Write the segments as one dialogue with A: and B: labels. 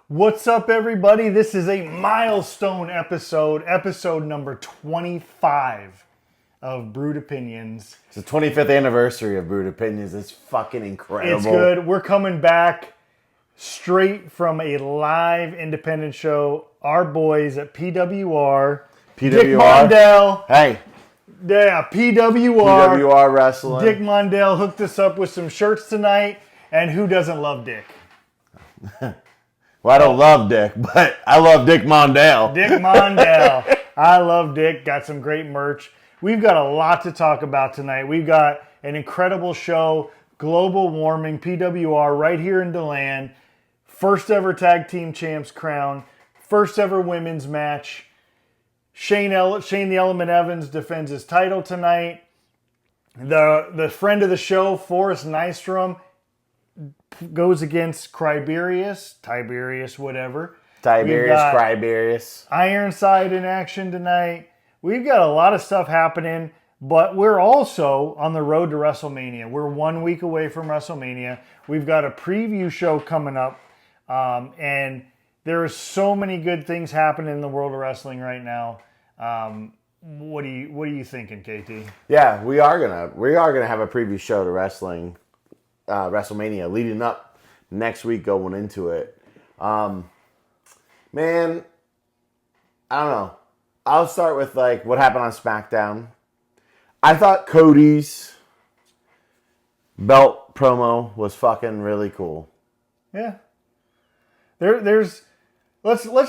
A: What's up, everybody? This is a milestone episode number 25 of Brewed Opinions.
B: It's the 25th anniversary of Brewed Opinions. It's fucking incredible.
A: It's good. We're coming back straight from a live independent show. Our boys at PWR. Dick Mondale.
B: Hey.
A: Yeah, PWR.
B: PWR Wrestling.
A: Dick Mondale hooked us up with some shirts tonight. And who doesn't love Dick?
B: Well, I don't love Dick, but I love Dick Mondale.
A: Dick Mondale. I love Dick. Got some great merch. We've got a lot to talk about tonight. We've got an incredible show, global warming, PWR, right here in DeLand. First ever tag team champs crown. First ever women's match. Shane the Element Evans defends his title tonight. The friend of the show, Forrest Nystrom, goes against Tiberius, whatever.
B: Criberius.
A: Ironside in action tonight. We've got a lot of stuff happening, but we're also on the road to WrestleMania. We're 1 week away from WrestleMania. We've got a preview show coming up, and there are so many good things happening in the world of wrestling right now. What are you thinking, KT?
B: Yeah, we are gonna have a preview show to WrestleMania leading up next week going into it. Man, I don't know. I'll start with like what happened on SmackDown. I thought Cody's belt promo was fucking really cool.
A: Yeah. Let's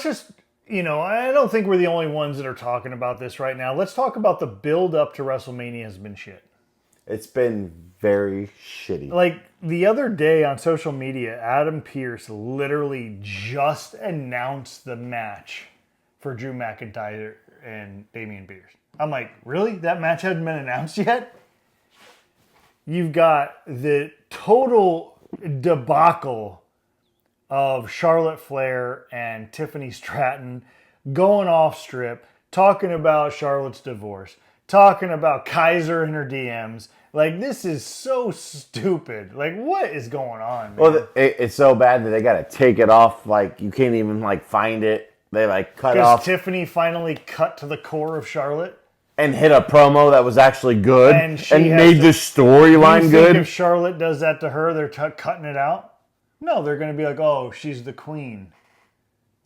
A: just, I don't think we're the only ones that are talking about this right now. Let's talk about the build up to WrestleMania has been shit.
B: It's been very shitty.
A: Like, the other day on social media, Adam Pearce literally just announced the match for Drew McIntyre and Damian Priest. I'm like, really? That match hadn't been announced yet? You've got the total debacle of Charlotte Flair and Tiffany Stratton going off strip, talking about Charlotte's divorce, talking about Kaiser and her DMs. Like, this is so stupid. Like, what is going on, man?
B: Well, it's so bad that they got to take it off. Like, you can't even, like, find it. They, like, cut off.
A: Because Tiffany finally cut to the core of Charlotte.
B: And hit a promo that was actually good. And made the
A: Do
B: storyline
A: you
B: good.
A: think if Charlotte does that to her, they're cutting it out? No, they're going to be like, oh, she's the queen.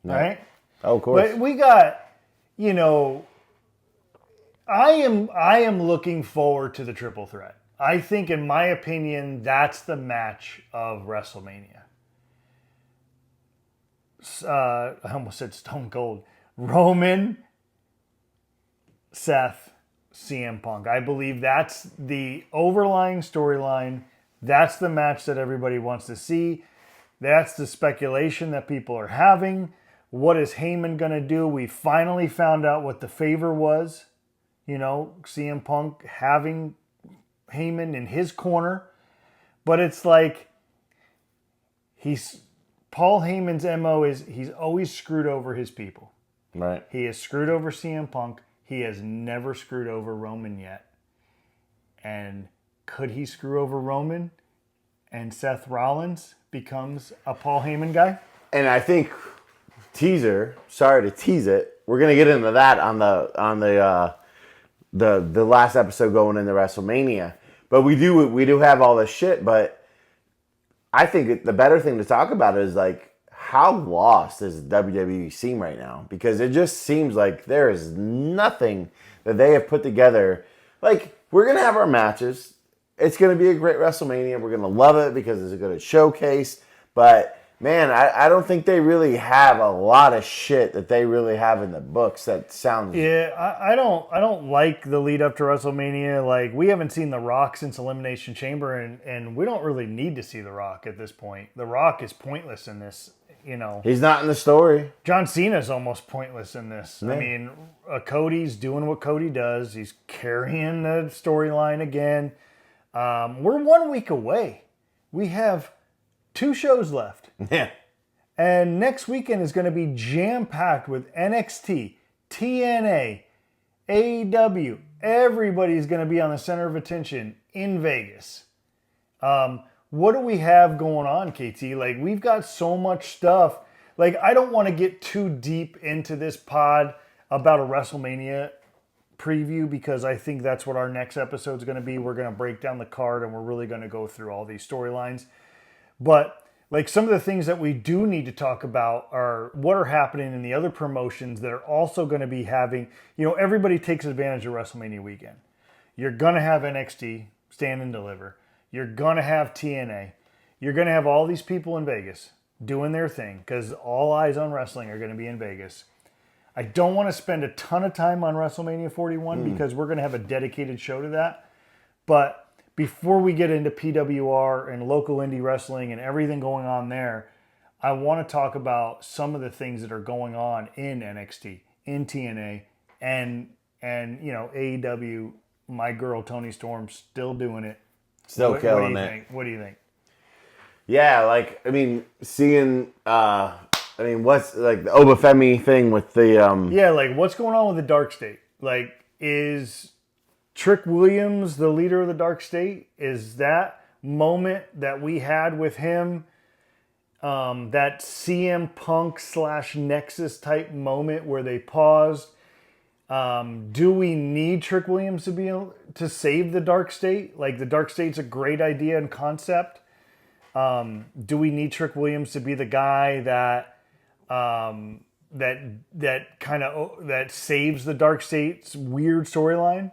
A: No. Right?
B: Oh, of course.
A: But we got, I am looking forward to the triple threat. I think, in my opinion, that's the match of WrestleMania. I almost said Stone Cold. Roman, Seth, CM Punk. I believe that's the overlying storyline. That's the match that everybody wants to see. That's the speculation that people are having. What is Heyman going to do? We finally found out what the favor was. CM Punk having Heyman in his corner. But it's like, Paul Heyman's MO is he's always screwed over his people.
B: Right.
A: He has screwed over CM Punk. He has never screwed over Roman yet. And could he screw over Roman and Seth Rollins becomes a Paul Heyman guy?
B: And I think sorry to tease it, we're gonna get into that on the last episode going into WrestleMania. But we do have all this shit, but I think the better thing to talk about is like how lost is the WWE scene right now? Because it just seems like there is nothing that they have put together. Like, we're gonna have our matches. It's gonna be a great WrestleMania. We're gonna love it because it's a good showcase. But man, I don't think they really have a lot of shit that they really have in the books that sounds...
A: Yeah, I don't like the lead up to WrestleMania. Like, we haven't seen The Rock since Elimination Chamber, and we don't really need to see The Rock at this point. The Rock is pointless in this,
B: He's not in the story.
A: John Cena's almost pointless in this. Yeah. I mean, Cody's doing what Cody does. He's carrying the storyline again. We're 1 week away. We have 2 shows left.
B: Yeah.
A: And next weekend is going to be jam-packed with NXT, TNA, AEW. Everybody's going to be on the center of attention in Vegas. What do we have going on, KT? Like, we've got so much stuff. like, I don't want to get too deep into this pod about a WrestleMania preview because I think that's what our next episode is going to be. We're going to break down the card and we're really going to go through all these storylines. But like some of the things that we do need to talk about are what are happening in the other promotions that are also going to be having, everybody takes advantage of WrestleMania weekend. You're going to have NXT, Stand and Deliver. You're going to have TNA. You're going to have all these people in Vegas doing their thing because all eyes on wrestling are going to be in Vegas. I don't want to spend a ton of time on WrestleMania 41 because we're going to have a dedicated show to that. But before we get into PWR and local indie wrestling and everything going on there, I want to talk about some of the things that are going on in NXT, in TNA, and AEW. My girl Toni Storm still doing it.
B: Still killing it.
A: What do you think?
B: Yeah, seeing what's like the Obafemi thing with the
A: what's going on with the Dark State? Like, is Trick Williams the leader of the Dark State? Is that moment that we had with him, that CM Punk / Nexus type moment where they paused? Do we need Trick Williams to be able to save the Dark State? Like, the Dark State's a great idea and concept. Do we need Trick Williams to be the guy that that saves the Dark State's weird storyline?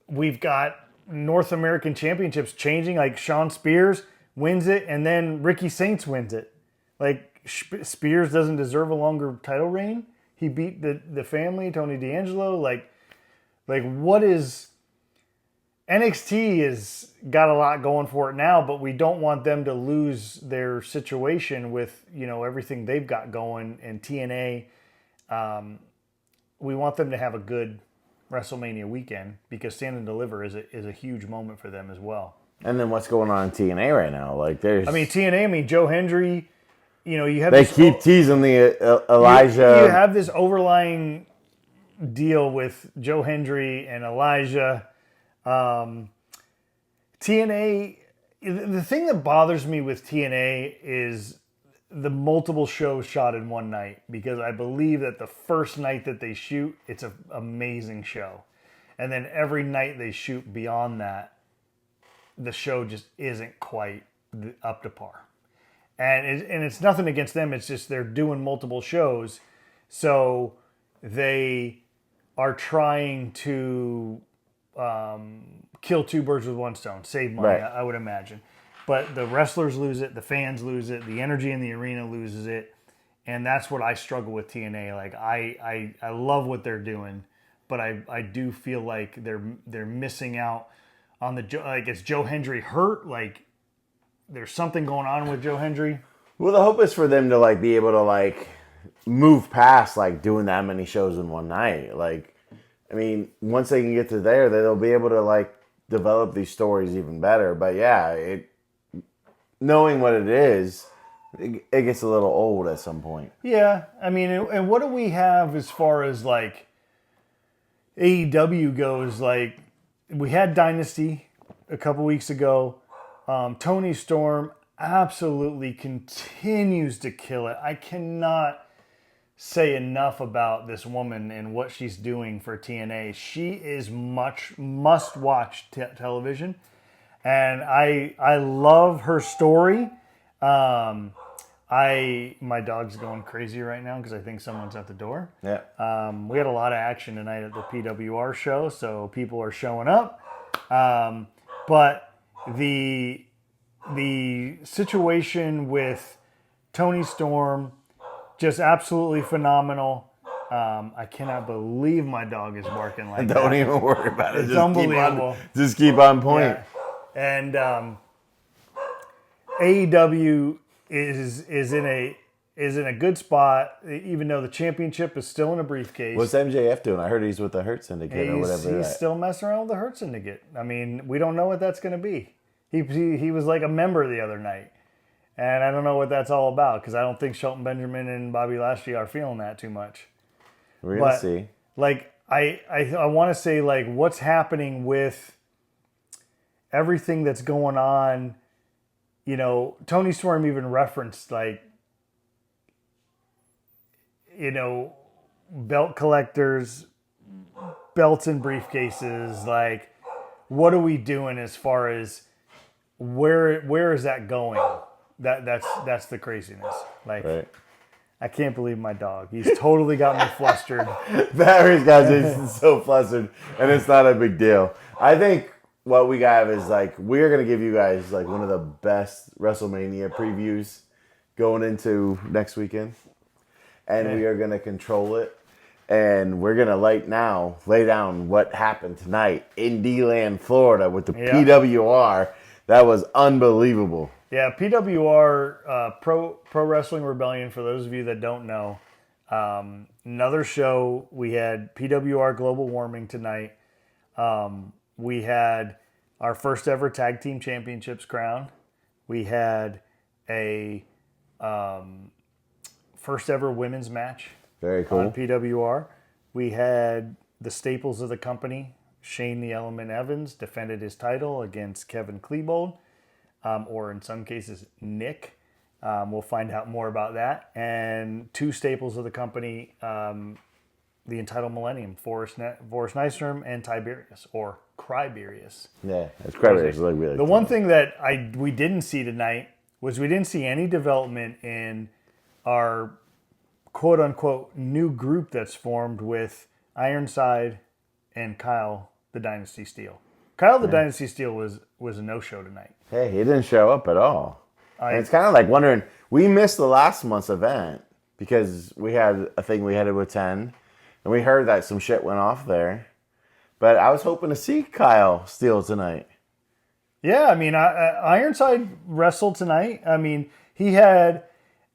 A: We've got North American Championships changing. Like, Shawn Spears wins it, and then Ricky Saints wins it. Like, Spears doesn't deserve a longer title reign. He beat the family, Tony D'Angelo. Like what is... NXT has got a lot going for it now, but we don't want them to lose their situation with, everything they've got going in TNA. We want them to have a good WrestleMania weekend because Stand and Deliver is a huge moment for them as well.
B: And then what's going on in TNA right now? Like,
A: TNA, Joe Hendry, you have...
B: They keep teasing the Elijah...
A: You have this overlying deal with Joe Hendry and Elijah... TNA, the thing that bothers me with TNA is the multiple shows shot in one night, because I believe that the first night that they shoot, it's an amazing show. And then every night they shoot beyond that, the show just isn't quite up to par. And it's nothing against them, it's just they're doing multiple shows, so they are trying to... kill two birds with one stone, save money, right. I would imagine. But the wrestlers lose it, the fans lose it, the energy in the arena loses it, and that's what I struggle with TNA. Like, I love what they're doing, but I do feel like they're missing out on is Joe Hendry hurt? Like, there's something going on with Joe Hendry?
B: Well, the hope is for them to be able to move past doing that many shows in one night. Once they can get to there, they'll be able to develop these stories even better. But yeah, knowing what it is, it gets a little old at some point.
A: Yeah, and what do we have as far as AEW goes? We had Dynasty a couple weeks ago. Toni Storm absolutely continues to kill it. I cannot say enough about this woman and what she's doing for TNA. She is must-watch television, and I love her story. My dog's going crazy right now because I think someone's at the door.
B: Yeah.
A: We had a lot of action tonight at the PWR show, so people are showing up. But the situation with Toni Storm, just absolutely phenomenal. I cannot believe my dog is barking like that.
B: Don't even worry about it.
A: It's unbelievable.
B: Just keep on point.
A: Yeah. And AEW is in a good spot, even though the championship is still in a briefcase.
B: What's MJF doing? I heard he's with the Hurt Syndicate or whatever.
A: He's still messing around with the Hurt Syndicate. We don't know what that's going to be. He was like a member the other night. And I don't know what that's all about, because I don't think Shelton Benjamin and Bobby Lashley are feeling that too much.
B: We're going to see.
A: I want to say, what's happening with everything that's going on Tony Storm even referenced, belt collectors, belts and briefcases. Like, what are we doing as far as where is that going? That's the craziness. Like,
B: Right.
A: I can't believe my dog. He's totally got me flustered.
B: Barry's got Jason so flustered, and it's not a big deal. I think what we got is we're gonna give you guys one of the best WrestleMania previews going into next weekend, and we are gonna control it, and we're gonna lay down what happened tonight in D-Land, Florida, with the PWR. That was unbelievable.
A: Yeah, PWR, Pro Wrestling Rebellion, for those of you that don't know. Another show, we had PWR Global Warming tonight. We had our first ever Tag Team Championships crown. We had a first ever women's match.
B: Very cool.
A: On PWR. We had the staples of the company, Shane the Element Evans, defended his title against Kevin Klebold. Or in some cases, Nick. We'll find out more about that. And two staples of the company, the entitled Millennium, Forrest Nystrom and Tiberius, or Cryberius.
B: Yeah, it's Cryberius.
A: The one thing that we didn't see tonight was we didn't see any development in our quote-unquote new group that's formed with Ironside and Kyle the Dynasty Steel. Kyle the Dynasty Steel was a no-show tonight.
B: Hey, he didn't show up at all. And it's kind of like wondering, we missed the last month's event because we had a thing we had to attend, and we heard that some shit went off there. But I was hoping to see Kyle Steele tonight.
A: Yeah, I mean, Ironside wrestled tonight. I mean, he had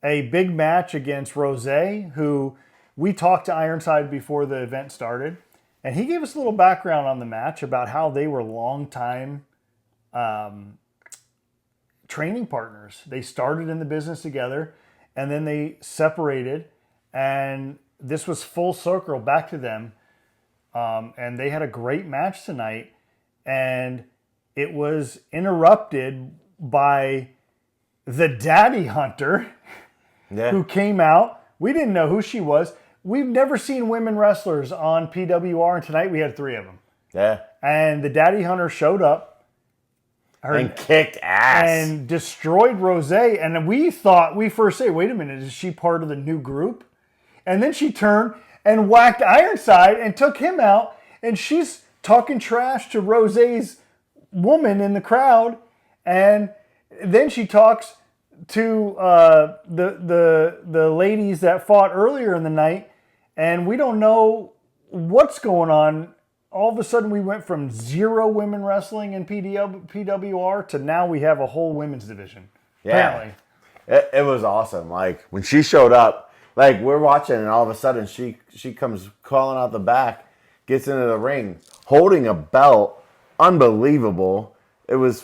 A: a big match against Rose, who we talked to Ironside before the event started. And he gave us a little background on the match about how they were longtime training partners. They started in the business together, and then they separated, and this was full circle back to them. And they had a great match tonight, and it was interrupted by the Daddy Hunter, who came out. We didn't know who she was. We've never seen women wrestlers on PWR, and tonight we had 3 of them.
B: Yeah.
A: And the Daddy Hunter showed up.
B: And kicked ass.
A: And destroyed Rose. And we first said, wait a minute, is she part of the new group? And then she turned and whacked Ironside and took him out. And she's talking trash to Rose's woman in the crowd. And then she talks to the ladies that fought earlier in the night. And we don't know what's going on. All of a sudden, we went from 0 women wrestling in PWR to now we have a whole women's division.
B: Yeah. Apparently. It was awesome. Like, when she showed up, we're watching, and all of a sudden, she comes crawling out the back, gets into the ring, holding a belt. Unbelievable. I was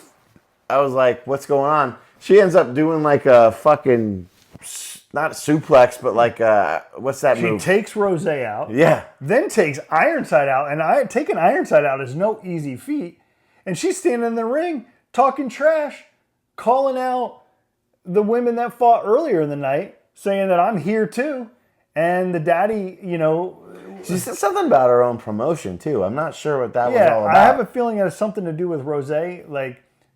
B: like, what's going on? She ends up doing a fucking, not suplex, but what's that move?
A: She takes Rose out.
B: Yeah.
A: Then takes Ironside out. And taking Ironside out is no easy feat. And she's standing in the ring talking trash, calling out the women that fought earlier in the night, saying that I'm here too. And the daddy,
B: she said something about her own promotion too. I'm not sure what that was all about.
A: I have a feeling it has something to do with Rose.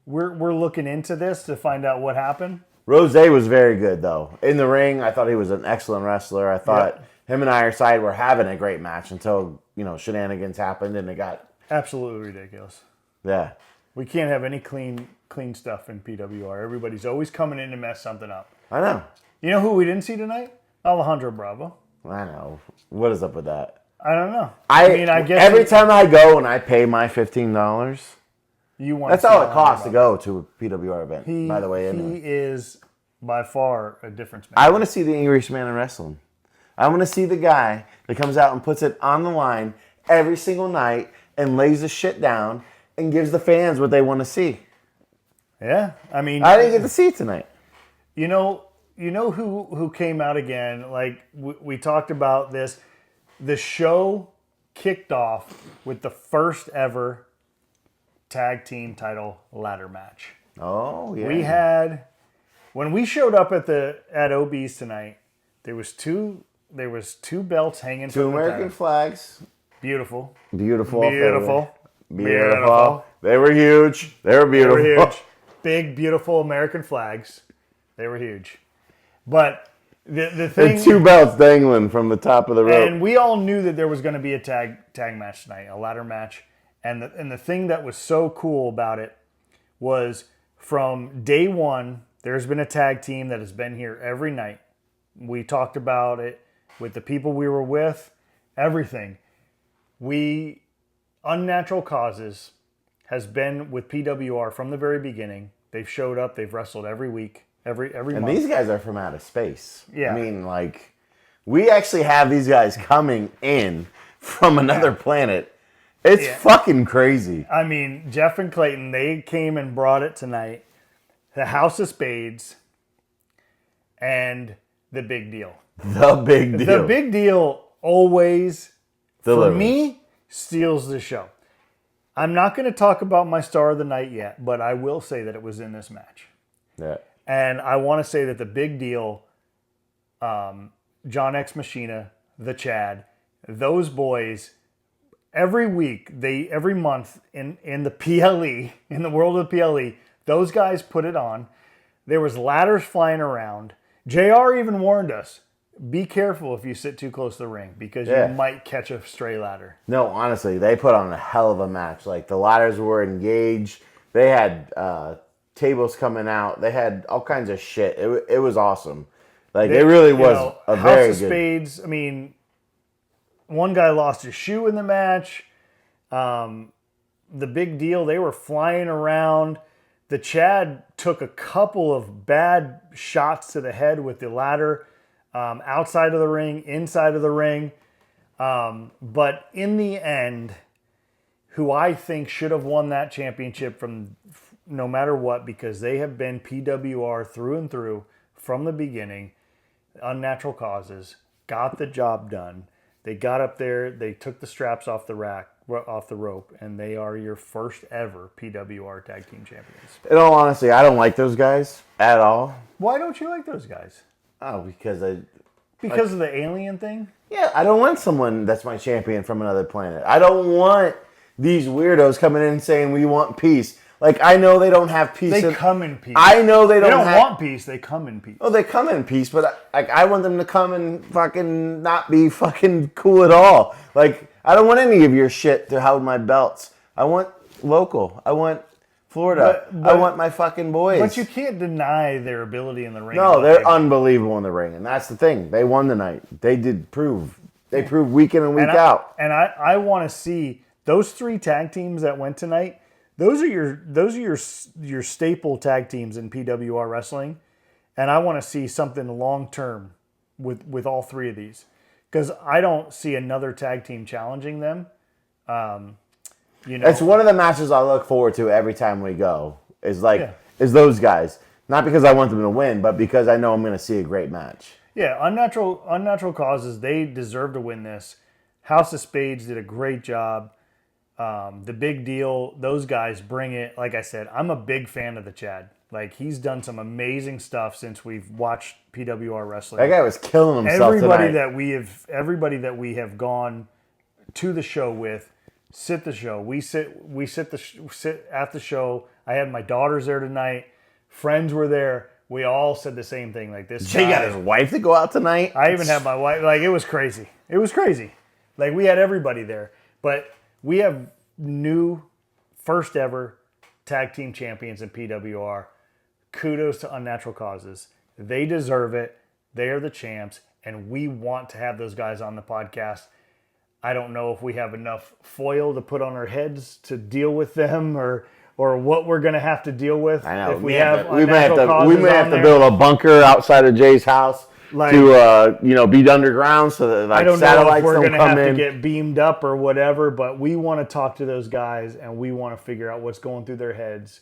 A: We're looking into this to find out what happened.
B: Rose was very good, though. In the ring, I thought he was an excellent wrestler. I thought him and Ironside were having a great match until, shenanigans happened and it got...
A: Absolutely ridiculous.
B: Yeah.
A: We can't have any clean stuff in PWR. Everybody's always coming in to mess something up.
B: I know.
A: You know who we didn't see tonight? Alejandro Bravo.
B: I know. What is up with that?
A: I don't know.
B: I guess every time I go and I pay my $15... That's all it costs to go to a PWR event, by the way. Anyway.
A: He is by far a difference maker.
B: I want to see the English man in wrestling. I want to see the guy that comes out and puts it on the line every single night and lays the shit down and gives the fans what they want to see.
A: Yeah, I mean...
B: I didn't get to see it tonight.
A: You know who came out again? We talked about this. The show kicked off with the first ever tag team title ladder match.
B: Oh, yeah.
A: We had, when we showed up at OB's tonight, there was two belts hanging
B: Two
A: from the
B: American
A: tag.
B: flags.
A: Beautiful.
B: Beautiful.
A: Beautiful.
B: Beautiful. They were huge. They were beautiful.
A: They were huge. Big, beautiful American flags. They were huge. But the thing...
B: And two belts dangling from the top of the rope.
A: And we all knew that there was going to be a tag match tonight, a ladder match. And the thing that was so cool about it was from day one, there's been a tag team that has been here every night. We talked about it with the people we were with, everything. Unnatural Causes has been with PWR from the very beginning. They've showed up. They've wrestled every week, every month.
B: And these guys are from out of space.
A: Yeah.
B: I mean, like, we actually have these guys coming in from another planet. It's fucking crazy.
A: I mean, Jeff and Clayton, they came and brought it tonight. The House of Spades and the Big Deal.
B: The Big Deal.
A: The Big Deal always,
B: Delivers.
A: for me, steals the show. I'm not going to talk about my star of the night yet, but I will say that it was in this match.
B: Yeah.
A: And I want to say that the Big Deal, John X Machina, the Chad, those boys, every week, every month in the PLE, in the world of PLE, those guys put it on. There was ladders flying around. JR even warned us, be careful if you sit too close to the ring because you might catch a stray ladder.
B: No, honestly, they put on a hell of a match. Like, the ladders were engaged. They had tables coming out. They had all kinds of shit. It was awesome. Like, it really was a very
A: House of
B: good...
A: Spades, I mean, one guy lost his shoe in the match. The Big Deal, they were flying around. The Chad took a couple of bad shots to the head with the ladder. Outside of the ring, inside of the ring. But in the end, who I think should have won that championship from no matter what, because they have been PWR through and through from the beginning, Unnatural Causes, got the job done. They got up there, they took the straps off the rope, and they are your first ever PWR Tag Team Champions.
B: In all honesty, I don't like those guys at all.
A: Why don't you like those guys?
B: Oh, because
A: of the alien thing?
B: Yeah, I don't want someone that's my champion from another planet. I don't want these weirdos coming in saying we want peace. Like, I know they don't have peace.
A: They come in peace.
B: I know they don't
A: want peace. They come in peace.
B: Oh, they come in peace, but I want them to come and fucking not be fucking cool at all. Like, I don't want any of your shit to hold my belts. I want local. I want Florida. I want my fucking boys.
A: But you can't deny their ability in the ring.
B: No, they're unbelievable in the ring, and that's the thing. They won the night. They did prove. They proved week in and week out.
A: And I want to see those three tag teams that went tonight. Those are your staple tag teams in PWR wrestling, and I want to see something long term with all three of these, because I don't see another tag team challenging them.
B: It's one of the matches I look forward to every time we go. Is those guys, not because I want them to win, but because I know I'm going to see a great match.
A: Yeah, Unnatural Causes, they deserve to win this. House of Spades did a great job. The Big Deal, those guys bring it. Like I said, I'm a big fan of the Chad. Like, he's done some amazing stuff since we've watched PWR wrestling.
B: That guy was killing himself tonight.
A: Everybody that we have gone to the show with, sit the show. We sit at the show. I had my daughters there tonight. Friends were there. We all said the same thing. Like, this
B: Jay got his wife to go out tonight.
A: I even had my wife. Like, it was crazy. It was crazy. Like, we had everybody there. But we have new first ever tag team champions in PWR. Kudos to Unnatural Causes. They deserve it. They are the champs, and we want to have those guys on the podcast. I don't know if we have enough foil to put on our heads to deal with them, or what we're going to have to deal with.
B: I know.
A: If we may
B: have to build a bunker outside of Jay's house. Like, to be underground so that, like,
A: I don't
B: satellites
A: know if we're
B: don't
A: going to
B: come
A: have
B: in.
A: to get beamed up or whatever, but we want to talk to those guys, and we want to figure out what's going through their heads,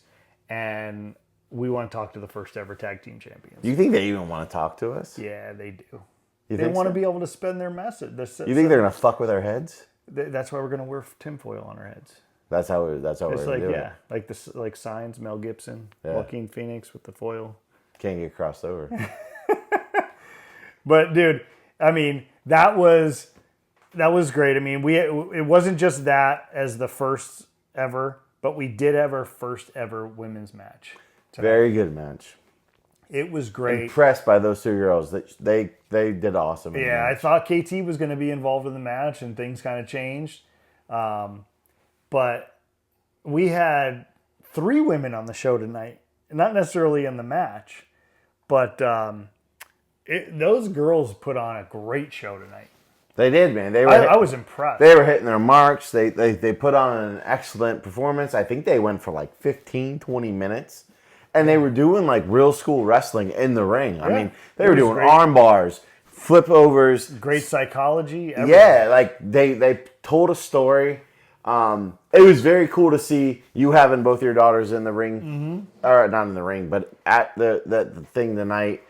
A: and we want to talk to the first ever tag team champions.
B: You think they even want to talk to us?
A: Yeah, they do.
B: They
A: want to be able to spend their message.
B: You think they're going to fuck with our heads?
A: That's why we're going to wear tinfoil on our heads.
B: That's how we're
A: It's
B: gonna do it.
A: like this, like Signs, Mel Gibson,
B: Yeah.
A: Joaquin Phoenix with the foil.
B: Can't get crossed over.
A: But dude, I mean, that was great. I mean, it wasn't just that as the first ever, but we did have our first ever women's match tonight.
B: Very good match.
A: It was great.
B: Impressed by those two girls. They did awesome. In the
A: Yeah, I
B: match.
A: thought KT was going to be involved in the match, and things kind of changed. But we had 3 women on the show tonight, not necessarily in the match, but those girls put on a great show tonight.
B: They did, man.
A: I was impressed.
B: They were hitting their marks. They put on an excellent performance. I think they went for like 15, 20 minutes. And they were doing like real school wrestling in the ring. I mean, they were doing arm bars, flip overs.
A: Great psychology. Everything.
B: Yeah, like they told a story. It was very cool to see you having both your daughters in the ring, or not in the ring, but at the thing tonight,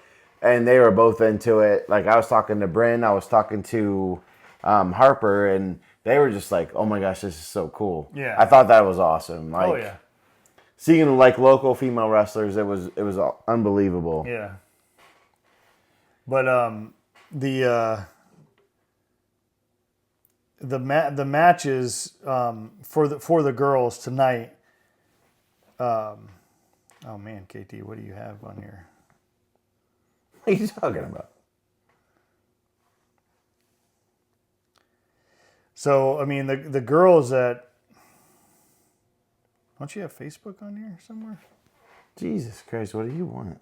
B: and they were both into it. Like I was talking to Bryn, I was talking to Harper, and they were just like, "Oh my gosh, this is so cool!"
A: Yeah,
B: I thought that was awesome. Like,
A: oh yeah,
B: seeing like local female wrestlers, it was unbelievable.
A: yeah. But the matches for the girls tonight. Oh man, KT, what do you have on here?
B: What are you talking about?
A: So I mean the girls that. Don't you have Facebook on here somewhere?
B: Jesus Christ, what do you want?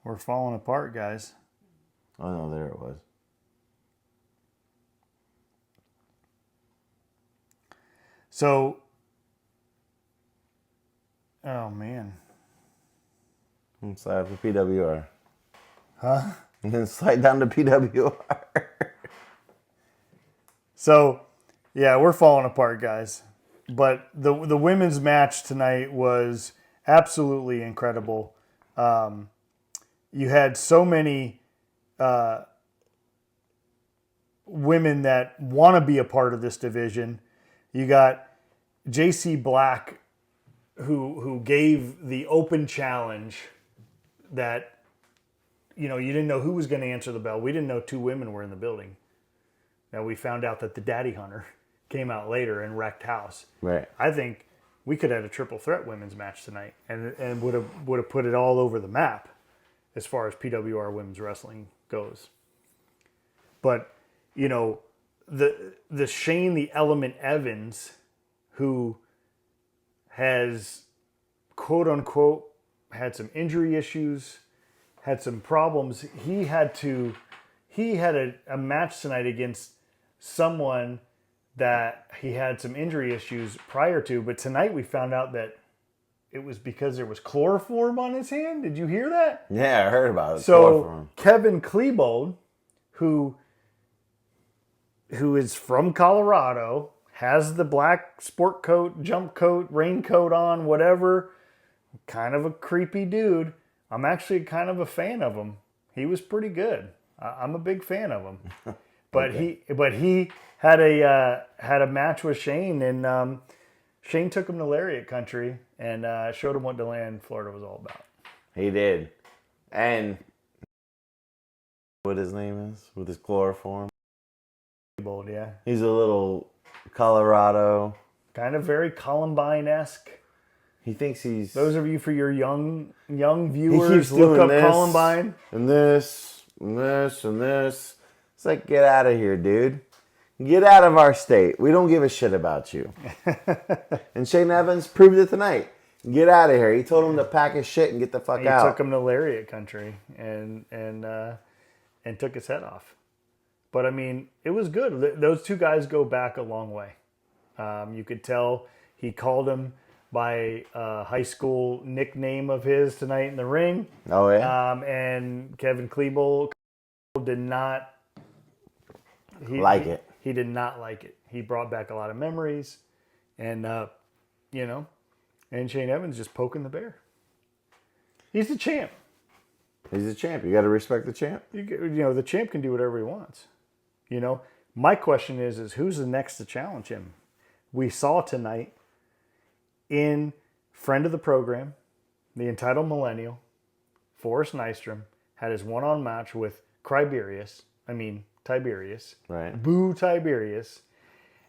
A: We're falling apart, guys.
B: Oh no, there it was.
A: So, oh man.
B: And slide for PWR.
A: Huh?
B: And then slide down to PWR.
A: So, yeah, we're falling apart, guys. But the women's match tonight was absolutely incredible. You had so many women that want to be a part of this division. You got JC Black, who gave the open challenge that, you didn't know who was going to answer the bell. We didn't know 2 women were in the building. Now we found out that the Daddy Hunter came out later and wrecked house.
B: Right.
A: I think we could have had a triple threat women's match tonight and would have put it all over the map as far as PWR women's wrestling goes. But, the Shane the Element Evans, who has quote unquote had some injury issues, had some problems. He had a match tonight against someone that he had some injury issues prior to, but tonight we found out that it was because there was chloroform on his hand. Did you hear that?
B: Yeah, I heard about it.
A: So Kevin Klebold, who is from Colorado, has the black sport coat, jump coat, raincoat on, whatever, kind of a creepy dude. I'm actually kind of a fan of him. He was pretty good. I'm a big fan of him. But he had a match with Shane, and Shane took him to Lariat Country and showed him what DeLand, Florida was all about.
B: He did. And what his name is with his chloroform.
A: Bold, yeah.
B: He's a little Colorado.
A: Kind of very Columbine-esque.
B: He thinks he's...
A: Those of you for your young viewers, look up Columbine.
B: And this, and this, and this. It's like, get out of here, dude. Get out of our state. We don't give a shit about you. And Shane Evans proved it tonight. Get out of here. He told him to pack his shit and get the fuck out.
A: He took him to Lariat Country and took his head off. But I mean, it was good. Those 2 guys go back a long way. You could tell he called him by a high school nickname of his tonight in the ring.
B: Oh yeah.
A: And Kevin Klebold did not
B: like it.
A: He did not like it. He brought back a lot of memories, and and Shane Evans just poking the bear. He's the champ. He's
B: a champ. You got to respect the champ.
A: The champ can do whatever he wants. My question is who's the next to challenge him? We saw tonight in friend of the program, the entitled millennial, Forrest Nystrom, had his one-on match with Tiberius.
B: Right.
A: Boo Tiberius.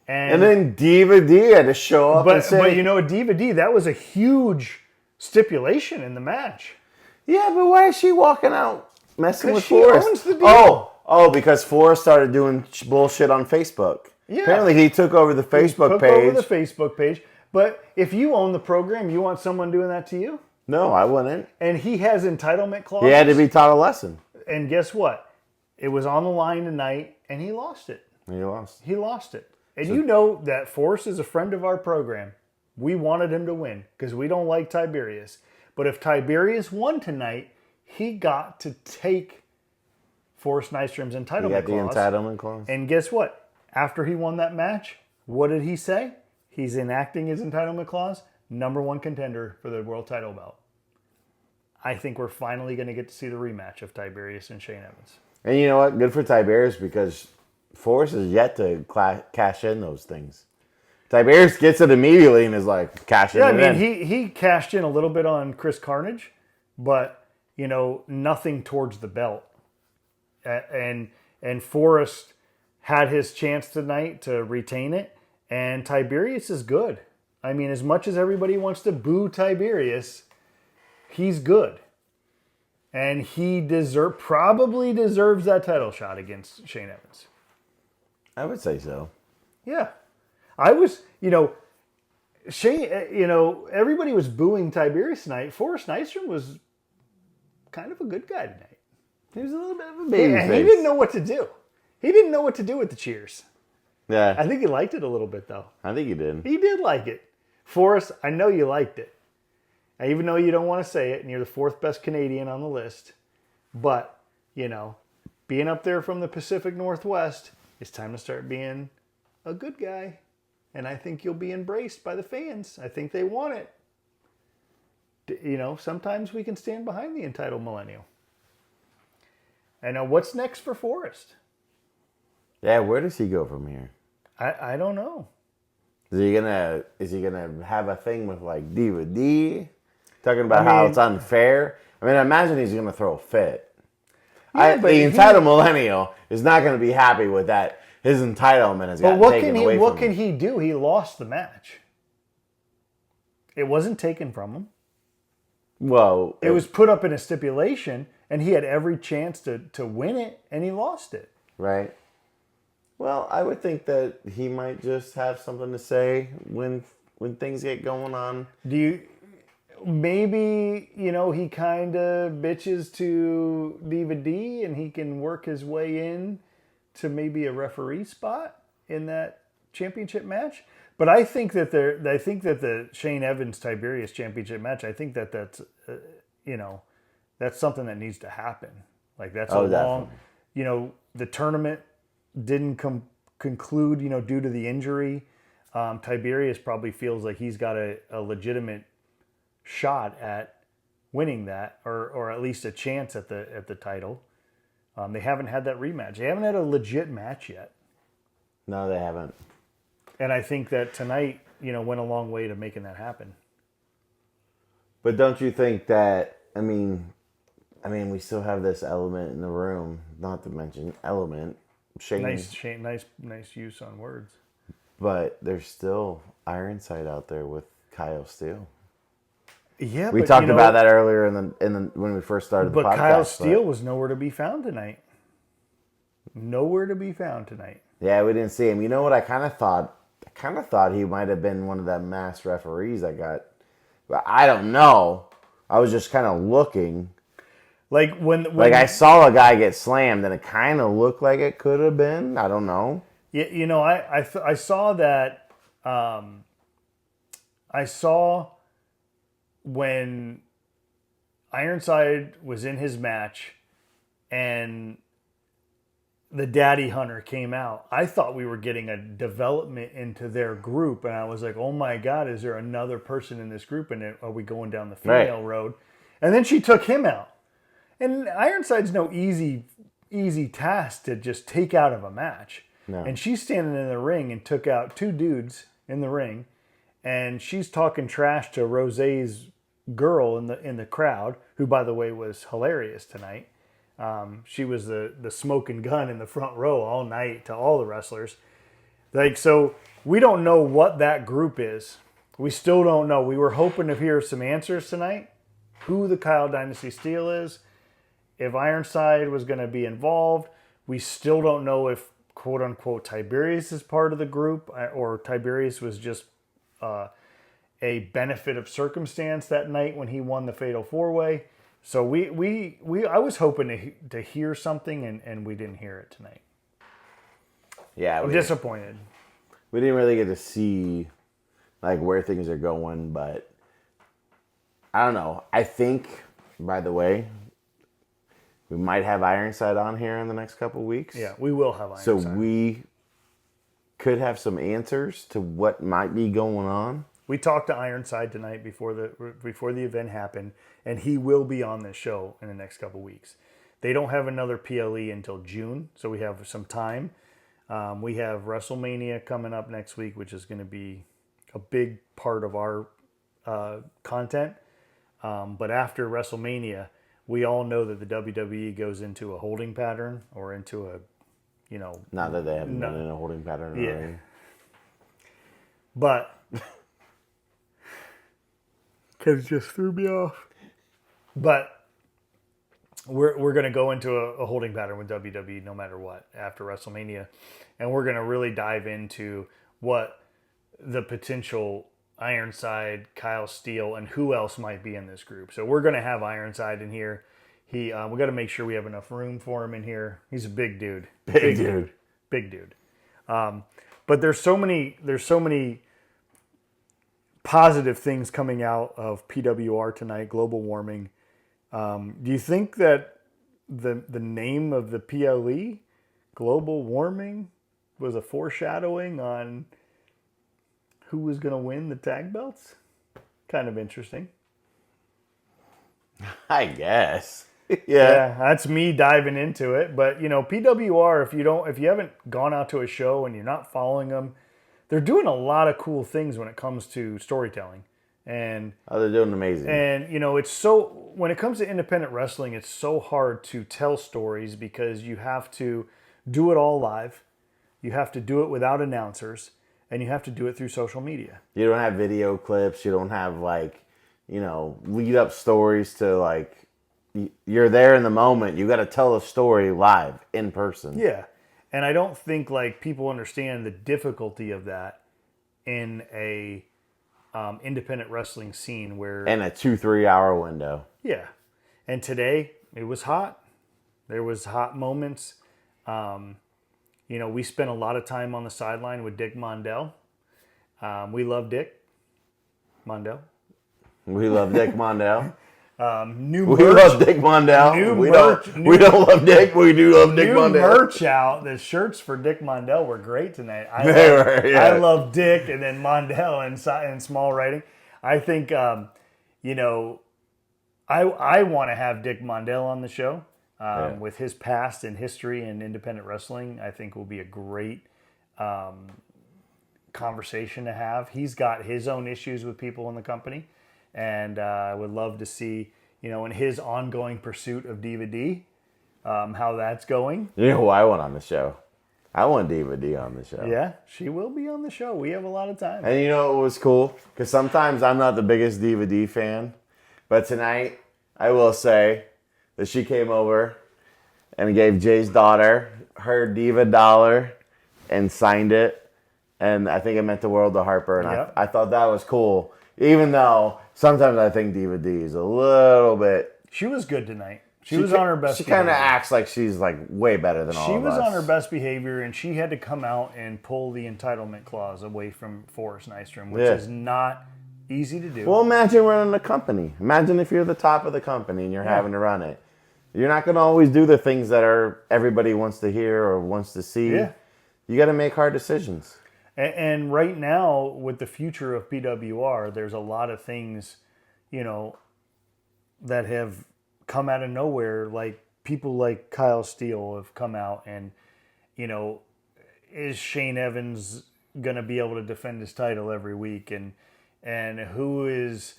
B: And then Diva D had to show up and say...
A: But you know, Diva D, that was a huge stipulation in the match.
B: Yeah, but why is she walking out messing with
A: she
B: Forrest?
A: owns the deal.
B: Oh, because Forrest started doing bullshit on Facebook.
A: Yeah.
B: Apparently he took over the Facebook page.
A: Over the Facebook page. But if you own the program, you want someone doing that to you?
B: No, I wouldn't.
A: And he has entitlement clauses.
B: He had to be taught a lesson.
A: And guess what? It was on the line tonight, and he lost it.
B: He lost.
A: He lost it. And you know that Forrest is a friend of our program. We wanted him to win because we don't like Tiberius. But if Tiberius won tonight, he got to take Forrest Nystrom's entitlement clause.
B: He got the entitlement clause.
A: And guess what? After he won that match, what did he say? He's enacting his entitlement clause. #1 contender for the world title belt. I think we're finally going to get to see the rematch of Tiberius and Shane Evans.
B: And you know what? Good for Tiberius because Forrest is yet to cash in those things. Tiberius gets it immediately and is like, cashing it in.
A: Yeah, I mean, he cashed in a little bit on Chris Carnage, but, you know, nothing towards the belt. And Forrest had his chance tonight to retain it, and Tiberius is good. I mean, as much as everybody wants to boo Tiberius, he's good. And he probably deserves that title shot against Shane Evans.
B: I would say so.
A: Yeah. I was, everybody was booing Tiberius tonight. Forrest Nystrom was kind of a good guy tonight.
B: He was a little bit of a baby face.
A: He didn't know what to do. He didn't know what to do with the cheers.
B: Yeah.
A: I think he liked it a little bit, though.
B: I think he did.
A: He did like it. Forrest, I know you liked it. Even though you don't want to say it, and you're the 4th best Canadian on the list. But, being up there from the Pacific Northwest, it's time to start being a good guy. And I think you'll be embraced by the fans. I think they want it. Sometimes we can stand behind the entitled millennial. And now what's next for Forrest?
B: Yeah, where does he go from here?
A: I don't know.
B: Is he gonna have a thing with like Diva D? Talking about how it's unfair. I mean, I imagine he's gonna throw a fit.
A: Yeah,
B: the entitled millennial is not gonna be happy with that. His entitlement has gotten taken away from him.
A: What can he do? He lost the match. It wasn't taken from him.
B: Well,
A: it was put up in a stipulation, and he had every chance to win it, and he lost it.
B: Right. Well, I would think that he might just have something to say when things get going on.
A: Maybe, he kind of bitches to Diva D, and he can work his way in to maybe a referee spot in that championship match. But I think that the Shane Evans Tiberius championship match, I think that's that's something that needs to happen. Like that's
B: definitely.
A: The tournament didn't conclude, due to the injury. Tiberius probably feels like he's got a legitimate shot at winning that, or at least a chance at the title. They haven't had that rematch. They haven't had a legit match yet.
B: No, they haven't.
A: And I think that tonight, went a long way to making that happen.
B: But don't you think that? I mean, we still have this element in the room. Not to mention element. Shane.
A: Nice use on words.
B: But there's still Ironside out there with Kyle Steele.
A: Yeah,
B: we talked about that earlier when we first started the podcast.
A: But Kyle Steele was nowhere to be found tonight. Nowhere to be found tonight.
B: Yeah, we didn't see him. You know what? I kind of thought he might have been one of them masked referees that got. But I don't know. I was just kind of looking.
A: Like when
B: I saw a guy get slammed, and it kind of looked like it could have been. I don't know.
A: Yeah, I saw that. I saw when Ironside was in his match, and the Daddy Hunter came out. I thought we were getting a development into their group, and I was like, "Oh my God, is there another person in this group? And are we going down the female road?" And then she took him out. And Ironside's no easy task to just take out of a match.
B: No.
A: And she's standing in the ring and took out 2 dudes in the ring, and she's talking trash to Rose's girl in the crowd, who, by the way, was hilarious tonight. She was the smoking gun in the front row all night to all the wrestlers. Like, so we don't know what that group is. We still don't know. We were hoping to hear some answers tonight. Who the Kyle Dynasty Steel is. If Ironside was going to be involved. We still don't know if, quote unquote, Tiberius is part of the group, or Tiberius was just a benefit of circumstance that night when he won the Fatal 4-Way. So I was hoping to hear something, and we didn't hear it tonight.
B: Yeah,
A: I'm disappointed.
B: We didn't really get to see like where things are going, but I don't know. I think, by the way, we might have Ironside on here in the next couple weeks.
A: Yeah, we will have Ironside.
B: So we could have some answers to what might be going on.
A: We talked to Ironside tonight before the event happened, and he will be on this show in the next couple weeks. They don't have another PLE until June, so we have some time. We have WrestleMania coming up next week, which is going to be a big part of our content. But after WrestleMania, we all know that the WWE goes into a holding pattern, or into a,
B: Not that they haven't been in a holding pattern already.
A: But Kev just threw me off. But we're going to go into a holding pattern with WWE no matter what after WrestleMania. And we're going to really dive into what the potential Ironside, Kyle Steele, and who else might be in this group. So we're going to have Ironside in here. We got to make sure we have enough room for him in here. He's a big dude.
B: Big dude.
A: Big dude. But there's so many positive things coming out of PWR tonight, global warming. Do you think that the name of the PLE, global warming, was a foreshadowing on who was going to win the tag belts? Kind of interesting.
B: I guess.
A: Yeah, that's me diving into it. But PWR, if you haven't gone out to a show and you're not following them, they're doing a lot of cool things when it comes to storytelling. And
B: they're doing amazing.
A: And it's so, when it comes to independent wrestling, it's so hard to tell stories because you have to do it all live. You have to do it without announcers, and you have to do it through social media.
B: You don't have video clips. You don't have lead up stories to you're there in the moment. You got to tell a story live in person.
A: Yeah. And I don't think people understand the difficulty of that in a independent wrestling scene where...
B: In a 2-3 hour window.
A: Yeah. And today, it was hot. There was hot moments. We spent a lot of time on the sideline with Dick Mondell. We love Dick Mondell.
B: We love Dick Mondell.
A: We
B: love Dick Mondell. We don't love Dick. We do love Dick Mondell.
A: New merch out. The shirts for Dick Mondell were great tonight. I love Dick, and then Mondell in small writing. I think, I want to have Dick Mondell on the show with his past and history in independent wrestling. I think will be a great conversation to have. He's got his own issues with people in the company. And I would love to see, in his ongoing pursuit of Diva D, how that's going.
B: You know who I want on the show? I want Diva D on the show.
A: Yeah, she will be on the show. We have a lot of time.
B: And you know what was cool? Because sometimes I'm not the biggest Diva D fan. But tonight, I will say that she came over and gave Jay's daughter her Diva dollar and signed it. And I think it meant the world to Harper. And I thought that was cool. Even though sometimes I think Diva D is a little bit...
A: She was good tonight. She was on her best
B: behavior. She kind of acts like she's way better than all of us.
A: She was on her best behavior, and she had to come out and pull the entitlement clause away from Forrest Nystrom, which is not easy to do.
B: Well, imagine running a company. Imagine if you're the top of the company and you're having to run it. You're not going to always do the things that everybody wants to hear or wants to see. Yeah. You got to make hard decisions.
A: And right now, with the future of PWR, there's a lot of things, that have come out of nowhere. Like people like Kyle Steele have come out and, is Shane Evans going to be able to defend his title every week, and who is,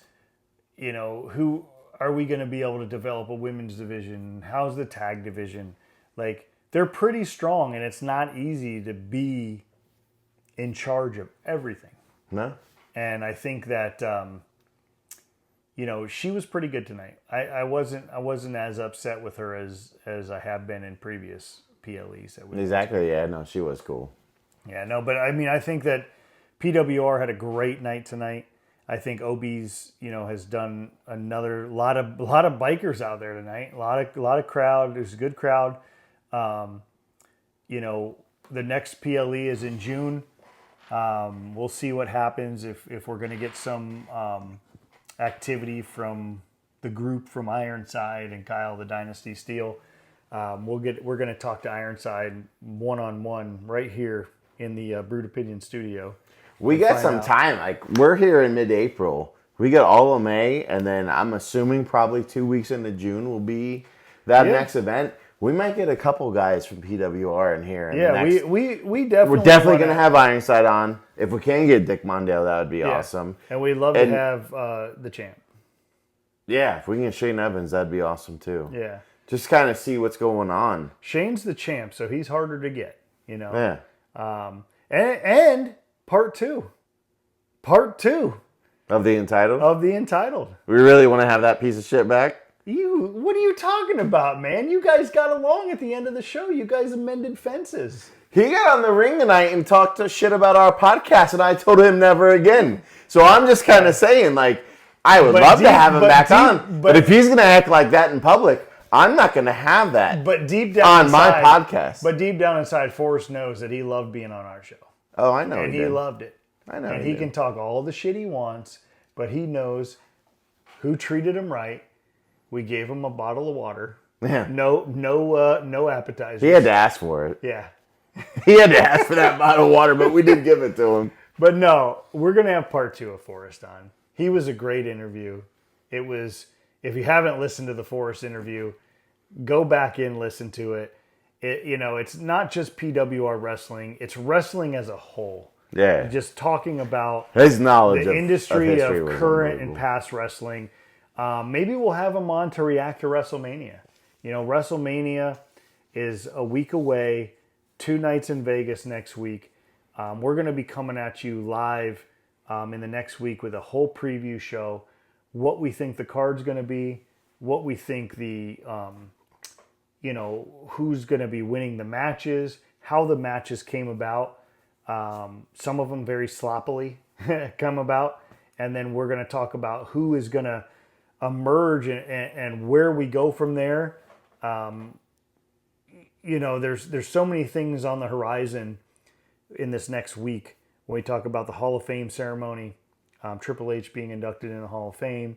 A: who are we going to be able to develop a women's division? How's the tag division? Like, they're pretty strong, and it's not easy to be in charge of everything.
B: No.
A: And I think that she was pretty good tonight. I wasn't as upset with her as I have been in previous PLEs.
B: Exactly. Yeah. No, she was cool.
A: Yeah. No, but I mean, I think that PWR had a great night tonight. I think OB's has done another lot of bikers out there tonight. A lot of crowd. There's a good crowd. The next PLE is in June. We'll see what happens if we're going to get some activity from the group from Ironside and Kyle the Dynasty Steel. We're going to talk to Ironside one-on-one right here in the Brewed Opinion studio.
B: We got some time. Like, we're here in mid-April. We got all of May, and then I'm assuming probably 2 weeks into June will be that next event. We might get a couple guys from PWR in here.
A: We definitely.
B: We're definitely going to have Ironside on. If we can get Dick Mondale, that would be awesome.
A: And we'd love to have the champ.
B: Yeah, if we can get Shane Evans, that'd be awesome too.
A: Yeah.
B: Just kind of see what's going on.
A: Shane's the champ, so he's harder to get.
B: Yeah.
A: And part two
B: of the Entitled. We really want to have that piece of shit back.
A: What are you talking about, man? You guys got along at the end of the show. You guys amended fences.
B: He got on the ring tonight and talked shit about our podcast, and I told him never again. So I'm just kind of saying, like, I would love to have him back on. But if he's going to act like that in public, I'm not going to have that on my podcast.
A: But deep down inside, Forrest knows that he loved being on our show.
B: Oh, I know.
A: And he loved it.
B: I know.
A: And he can talk all the shit he wants, but he knows who treated him right. We gave him a bottle of water.
B: Yeah.
A: No appetizers.
B: He had to ask for it.
A: Yeah.
B: He had to ask for that bottle of water, but we did give it to him.
A: But no, we're going to have part 2 of Forrest on. He was a great interview. It was, if you haven't listened to the Forrest interview, go back and listen to it. It's not just PWR wrestling. It's wrestling as a whole.
B: Yeah.
A: Just talking about
B: his knowledge
A: the industry
B: of
A: current and past wrestling. Maybe we'll have him on to react to WrestleMania. WrestleMania is a week away, 2 nights in Vegas next week. We're going to be coming at you live in the next week with a whole preview show, what we think the card's going to be, what we think the, who's going to be winning the matches, how the matches came about. Some of them very sloppily come about. And then we're going to talk about who is going to emerge and where we go from there. There's so many things on the horizon in this next week when we talk about the Hall of Fame ceremony, Triple H being inducted in the Hall of Fame.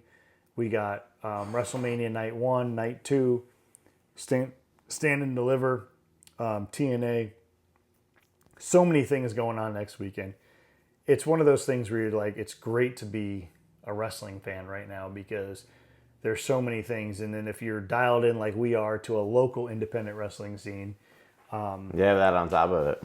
A: We got WrestleMania Night 1, Night 2, Stand and Deliver, TNA. So many things going on next weekend. It's one of those things where you're like, it's great to be a wrestling fan right now because there's so many things. And then if you're dialed in like we are to a local independent wrestling scene,
B: that on top of it,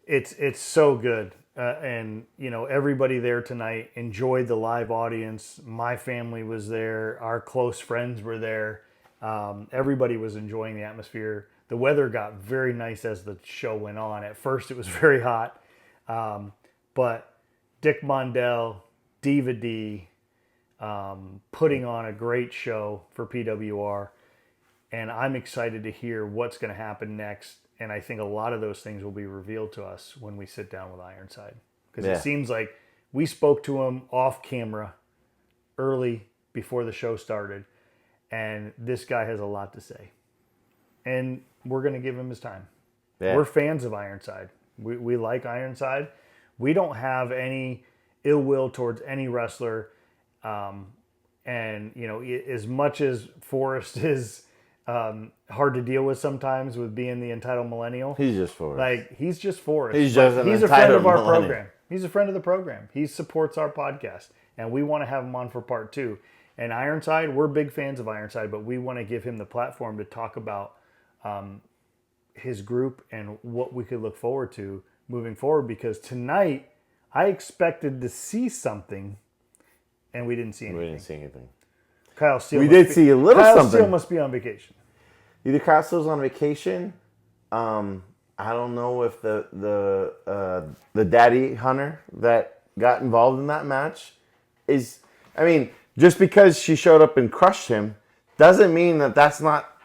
A: it's so good. And everybody there tonight enjoyed the live audience. My family was there. Our close friends were there. Everybody was enjoying the atmosphere. The weather got very nice as the show went on. At first, it was very hot. But Dick Mondale, Diva D, putting on a great show for PWR. And I'm excited to hear what's going to happen next. And I think a lot of those things will be revealed to us when we sit down with Ironside. Because it seems like we spoke to him off camera early before the show started. And this guy has a lot to say. And we're going to give him his time. Yeah. We're fans of Ironside. We like Ironside. We don't have any ill will towards any wrestler. And, as much as Forrest is hard to deal with sometimes with being the entitled millennial.
B: He's just Forrest.
A: He's just Forrest.
B: He's a
A: friend of our program. He's a friend of the program. He supports our podcast. And we want to have him on for part 2. And Ironside, we're big fans of Ironside, but we want to give him the platform to talk about his group and what we could look forward to moving forward, because tonight I expected to see something, and we didn't see anything.
B: We didn't see anything.
A: Kyle Steele.
B: We did see a little
A: Kyle
B: something.
A: Steele must be on vacation.
B: Either Kyle Steele's on vacation. I don't know if the daddy hunter that got involved in that match is. I mean, just because she showed up and crushed him doesn't mean that that's not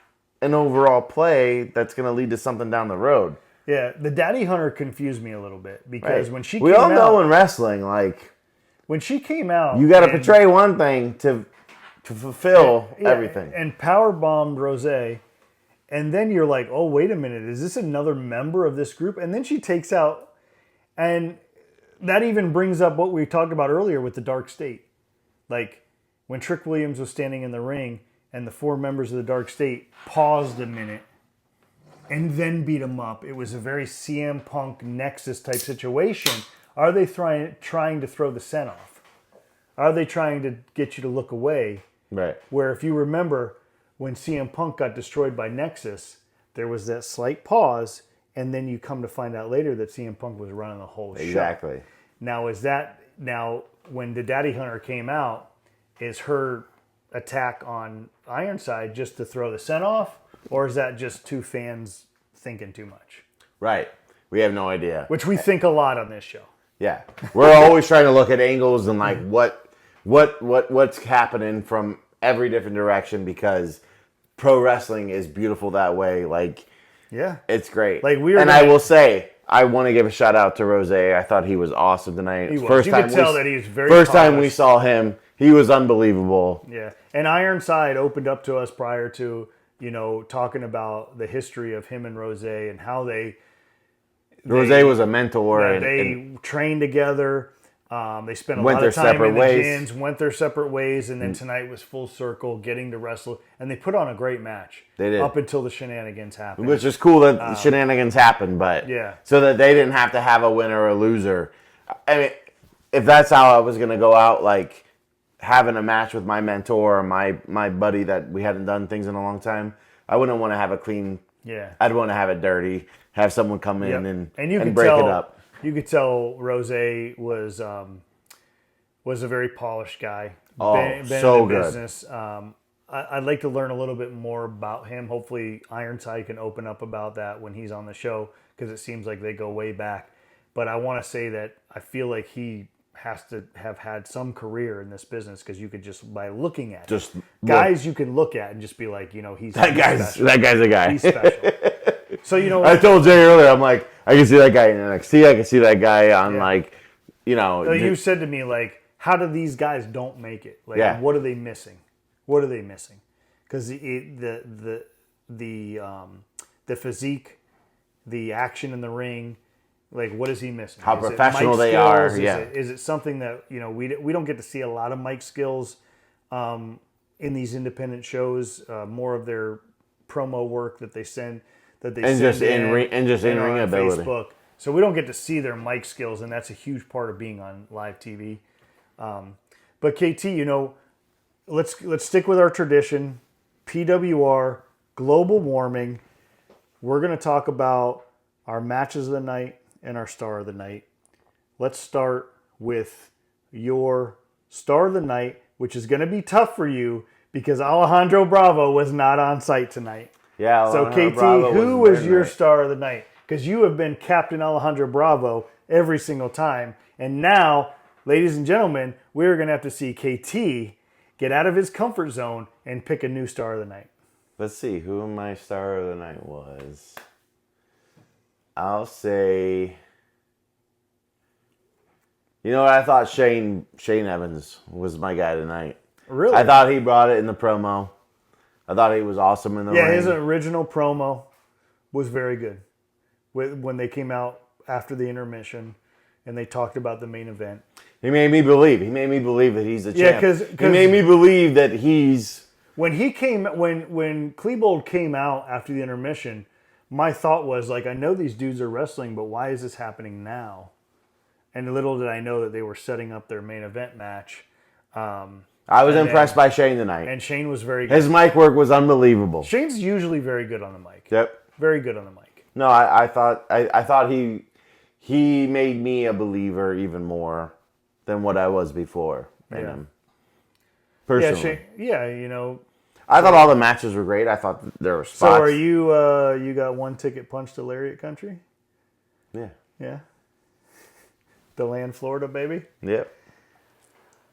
B: an overall play that's going to lead to something down the road.
A: Yeah, the daddy hunter confused me a little bit because when she
B: we
A: came
B: all
A: out,
B: know in wrestling, like
A: when she came out,
B: you got to portray one thing to fulfill everything.
A: And power bombed Rose, and then you're like, oh wait a minute, is this another member of this group? And then she takes out, and that even brings up what we talked about earlier with the Dark State, like when Trick Williams was standing in the ring and the 4 members of the Dark State paused a minute and then beat him up. It was a very CM Punk Nexus type situation. Are they trying to throw the scent off? Are they trying to get you to look away?
B: Right.
A: Where if you remember when CM Punk got destroyed by Nexus, there was that slight pause, and then you come to find out later that CM Punk was running the whole show.
B: Exactly.
A: Now when the Daddy Hunter came out, is her attack on Ironside just to throw the scent off? Or is that just 2 fans thinking too much?
B: Right. We have no idea.
A: Which we think a lot on this show.
B: Yeah. We're always trying to look at angles and like what's happening from every different direction, because pro wrestling is beautiful that way. Like,
A: yeah,
B: it's great.
A: Like
B: I will say, I want to give a shout out to Rose. I thought he was awesome tonight.
A: He was. You could tell that he was very
B: First time we
A: polished.
B: saw him, he was unbelievable.
A: Yeah. And Ironside opened up to us prior to, talking about the history of him and Rose and how
B: Rose was a mentor.
A: Yeah, they trained together. They spent a
B: Went
A: lot
B: their
A: of time
B: separate
A: in the
B: ways.
A: gyms, went their separate ways, and then tonight was full circle, getting to wrestle. And they put on a great match.
B: They did.
A: Up until the shenanigans happened.
B: Which is cool that the shenanigans happened, but
A: yeah.
B: So that they didn't have to have a winner or a loser. I mean, if that's how I was going to go out, like having a match with my mentor or my buddy that we hadn't done things in a long time, I wouldn't want to have a clean.
A: Yeah.
B: I'd want to have it dirty, have someone come in and
A: you could
B: break
A: tell,
B: it up.
A: You could tell Rose was a very polished guy.
B: Oh,
A: been
B: so
A: in the
B: good.
A: business. I'd like to learn a little bit more about him. Hopefully Ironside can open up about that when he's on the show, because it seems like they go way back. But I want to say that I feel like he has to have had some career in this business, because you could just, by looking at guys you can look at and just be like, he's
B: that guy's a guy.
A: He's special. So,
B: I told Jay earlier, I'm like, I can see that guy in NXT. I can see that guy on
A: you said to me, like, how do these guys don't make it? Like, what are they missing? What are they missing? Because the physique, the action in the ring, like, what is he missing?
B: How professional they are.
A: Is it something that we don't get to see a lot of mic skills in these independent shows? More of their promo work that they send
B: in ring ability.
A: Facebook. So we don't get to see their mic skills, and that's a huge part of being on live TV. But KT, let's stick with our tradition. PWR, global warming. We're going to talk about our matches of the night and our star of the night. Let's start with your star of the night, which is going to be tough for you because Alejandro Bravo was not on site tonight.
B: Yeah.
A: So KT, who was your star of the night? Because you have been Captain Alejandro Bravo every single time. And now, ladies and gentlemen, we're going to have to see KT get out of his comfort zone and pick a new star of the night.
B: Let's see who my star of the night was. I'll say, what I thought Shane Evans was my guy tonight.
A: Really?
B: I thought he brought it in the promo. I thought he was awesome in the ring.
A: Yeah, his original promo was very good. When they came out after the intermission and they talked about the main event.
B: He made me believe. that he's the champ.
A: Yeah, because
B: he made me believe that he's...
A: When Klebold came out after the intermission, my thought was, like, I know these dudes are wrestling, but why is this happening now? And little did I know that they were setting up their main event match.
B: I was impressed by Shane tonight.
A: And Shane was very good.
B: His mic work was unbelievable.
A: Shane's usually very good on the mic.
B: Yep.
A: Very good on the mic.
B: No, I thought he he made me a believer even more than what I was before in him. Personally.
A: Yeah,
B: I thought all the matches were great. I thought there were spots.
A: So are you got one ticket punch to Lariat Country?
B: Yeah.
A: Yeah. DeLand, Florida, baby.
B: Yep.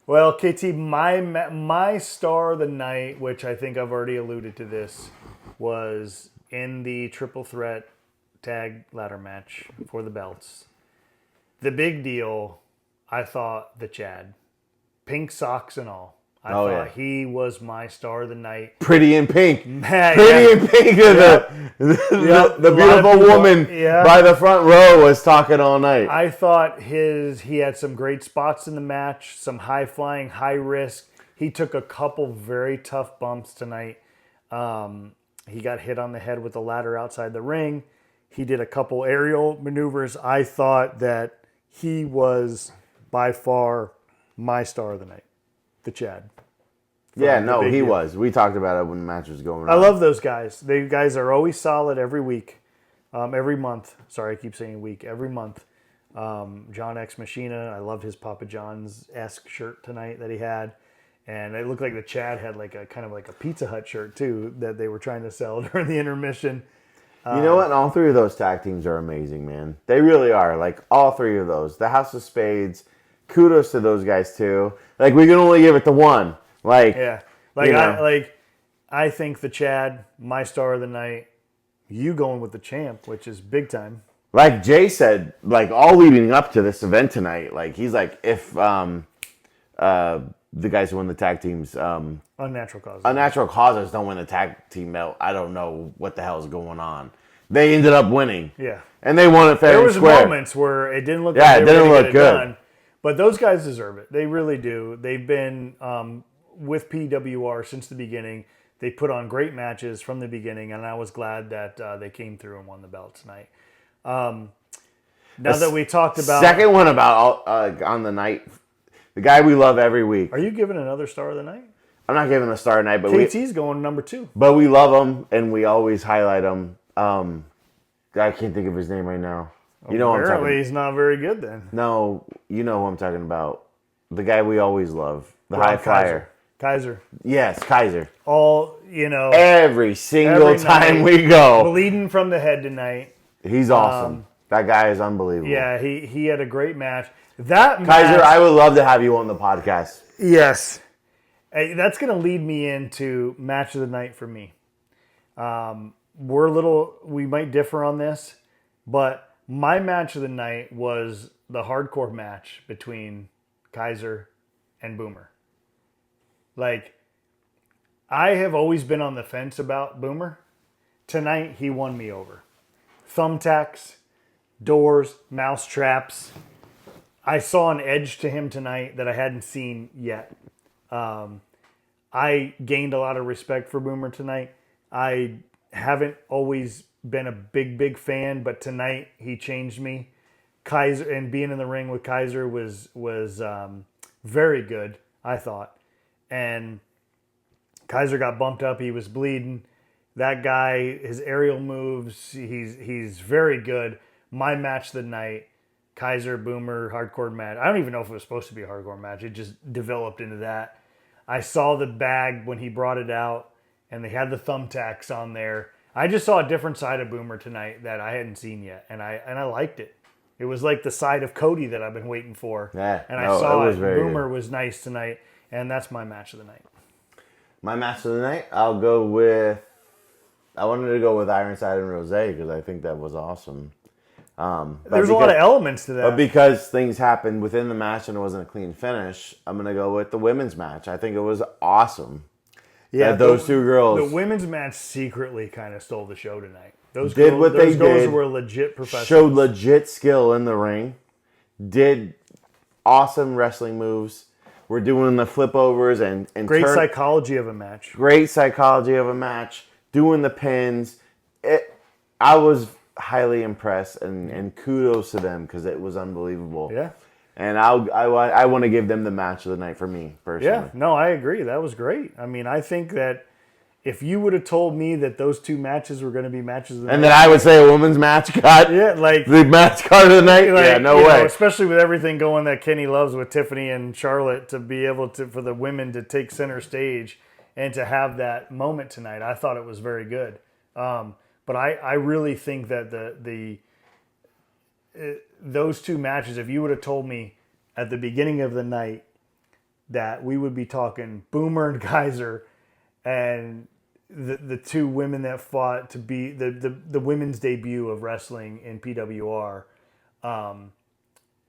A: Well, KT, my star of the night, which I think I've already alluded to this, was in the triple threat tag ladder match for the belts. The big deal, I thought, the Chad. Pink socks and all. I thought he was my star of the night.
B: Pretty in pink.
A: Man,
B: Pretty in pink. The beautiful woman by the front row was talking all night.
A: I thought he had some great spots in the match, some high flying, high risk. He took a couple very tough bumps tonight. He got hit on the head with the ladder outside the ring. He did a couple aerial maneuvers. I thought that he was by far my star of the night, the Chad.
B: Yeah, no, he was. We talked about it when the match was going on.
A: I love those guys. They guys are always solid every week, every month. Sorry, I keep saying week. Every month. John X Machina, I loved his Papa John's-esque shirt tonight that he had. And it looked like the Chad had like a kind of like a Pizza Hut shirt too that they were trying to sell during the intermission.
B: You know what? All three of those tag teams are amazing, man. They really are. Like, all three of those. The House of Spades. Kudos to those guys, too. Like, we can only give it to one. Like,
A: yeah. I think the Chad, my star of the night, you going with the champ, which is big time.
B: Like Jay said, like, all leading up to this event tonight, like, he's like, if the guys who won the tag teams... Unnatural Causes don't win the tag team belt, I don't know what the hell is going on. They ended up winning.
A: Yeah.
B: And they won it fair and square.
A: There was moments where it didn't look like they were going to get it done. But those guys deserve it. They really do. They've been with PWR since the beginning. They put on great matches from the beginning, and I was glad that they came through and won the belt tonight. Now that we talked about...
B: Second one about on the night, the guy we love every week.
A: Are you giving another star of the night?
B: I'm not giving a star of the night, but
A: KT's going number 2.
B: But we love him, and we always highlight him. I can't think of his name right now. You know what I'm talking about.
A: Apparently he's not very good then.
B: No, you know who I'm talking about. The guy we always love. The high flyer.
A: Kaiser.
B: Yes, Kaiser. Every single time we go.
A: Bleeding from the head tonight.
B: He's awesome. That guy is unbelievable.
A: Yeah, he had a great match.
B: Kaiser, I would love to have you on the podcast.
A: Yes. That's going to lead me into match of the night for me. We might differ on this, but my match of the night was the hardcore match between Kaiser and Boomer. Like, I have always been on the fence about Boomer. Tonight, he won me over. Thumbtacks, doors, mouse traps. I saw an edge to him tonight that I hadn't seen yet. I gained a lot of respect for Boomer tonight. I haven't always been a big fan, but tonight he changed me. Kaiser, and being in the ring with Kaiser was very good, I thought. And Kaiser got bumped up. He was bleeding. That guy, his aerial moves, he's very good. My match of the night, Kaiser, Boomer, hardcore match. I don't even know if it was supposed to be a hardcore match. It just developed into that. I saw the bag when he brought it out, and they had the thumbtacks on there. I just saw a different side of Boomer tonight that I hadn't seen yet, and I liked it. It was like the side of Cody that I've been waiting for.
B: Yeah,
A: and I saw it. Boomer
B: good.
A: Was nice tonight, and that's my match of the night.
B: My match of the night, I wanted to go with Ironside and Rose because I think that was awesome.
A: There's a lot of elements to that.
B: But because things happened within the match and it wasn't a clean finish, I'm going to go with the women's match. I think it was awesome. Yeah, those two girls.
A: The women's match secretly kind of stole the show tonight. Those
B: did
A: girls,
B: what they
A: those girls
B: did.
A: Were legit professionals.
B: Showed legit skill in the ring. Did awesome wrestling moves. We're doing the flip overs and
A: great psychology of a match.
B: Great psychology of a match. Doing the pins. I was highly impressed and kudos to them because it was unbelievable.
A: Yeah.
B: And I want to give them the match of the night for me personally.
A: Yeah, no, I agree. That was great. I mean, I think that if you would have told me that those two matches were going to be matches of the
B: And
A: night,
B: then I would say a women's match got the match card of the night. Yeah, no way.
A: Especially with everything going that Kenny loves with Tiffany and Charlotte, to be able to, for the women to take center stage and to have that moment tonight, I thought it was very good. But I really think that those two matches, if you would have told me at the beginning of the night that we would be talking Boomer and Geyser and the two women that fought to be the women's debut of wrestling in PWR,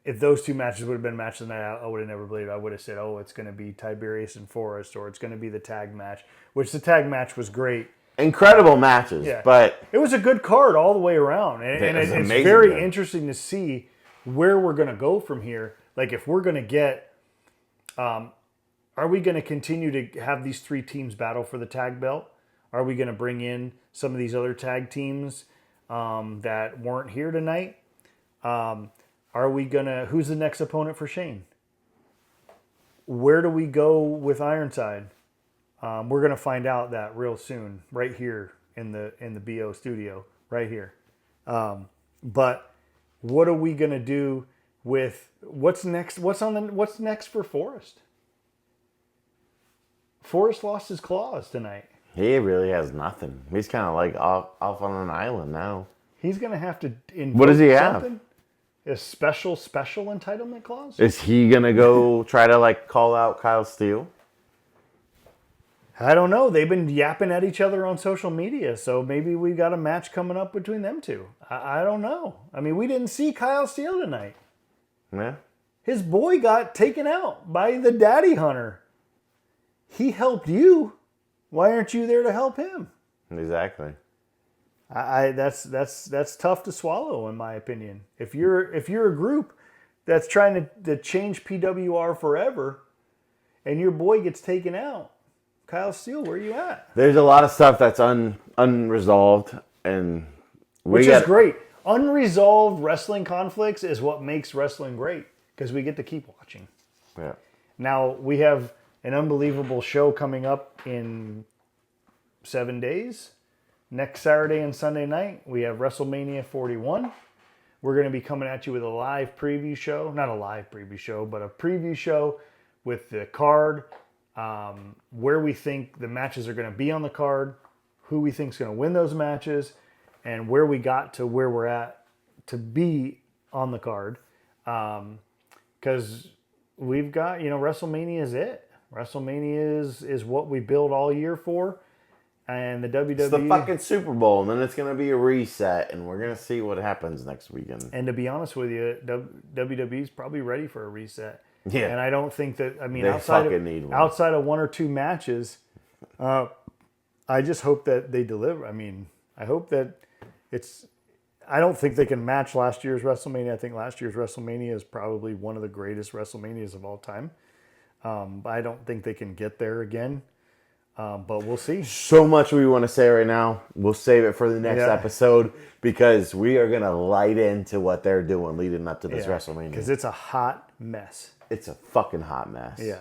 A: if those two matches would have been matches of the night, I would have never believed it. I would have said, oh, it's going to be Tiberius and Forrest, or it's going to be the tag match, which the tag match was great.
B: Incredible matches, but
A: it was a good card all the way around, and it's very interesting to see where we're going to go from here. Like, if we're going to get, are we going to continue to have these three teams battle for the tag belt? Are we going to bring in some of these other tag teams that weren't here tonight? Are we going to, who's the next opponent for Shane? Where do we go with Ironside? We're going to find out that real soon, right here in the BO studio, right here. But what are we going to do with what's next? What's next for Forrest? Forrest lost his claws tonight.
B: He really has nothing. He's kind of like off on an island now.
A: He's going to have to invoke
B: what does he
A: something?
B: Have?
A: A special entitlement clause?
B: Is he going to go try to like call out Kyle Steele?
A: I don't know. They've been yapping at each other on social media, so maybe we got a match coming up between them two. I don't know. I mean, we didn't see Kyle Steele tonight.
B: Yeah.
A: His boy got taken out by the daddy hunter. He helped you. Why aren't you there to help him?
B: Exactly.
A: That's tough to swallow, in my opinion. If you're a group that's trying to change PWR forever, and your boy gets taken out, Kyle Steele, where are you at?
B: There's a lot of stuff that's unresolved, and
A: which is great. Unresolved wrestling conflicts is what makes wrestling great, because we get to keep watching.
B: Yeah.
A: Now we have an unbelievable show coming up in 7 days. Next Saturday and Sunday night, we have WrestleMania 41. We're going to be coming at you with a live preview show. Not a live preview show, but a preview show with the card, where we think the matches are going to be on the card, who we think is going to win those matches, and where we got to where we're at to be on the card. Because we've got, WrestleMania is it. WrestleMania is what we build all year for. And the WWE...
B: It's the fucking Super Bowl, and then it's going to be a reset, and we're going to see what happens next weekend.
A: And to be honest with you, WWE's probably ready for a reset.
B: Yeah.
A: And I don't think that... I mean,
B: they
A: outside of one or two matches, I just hope that they deliver. I mean, I hope that it's... I don't think they can match last year's WrestleMania. I think last year's WrestleMania is probably one of the greatest WrestleManias of all time. I don't think they can get there again. But we'll see.
B: So much we want to say right now. We'll save it for the next episode, because we are going to light into what they're doing leading up to this WrestleMania.
A: Because it's a hot mess.
B: It's a fucking hot mess.
A: Yeah,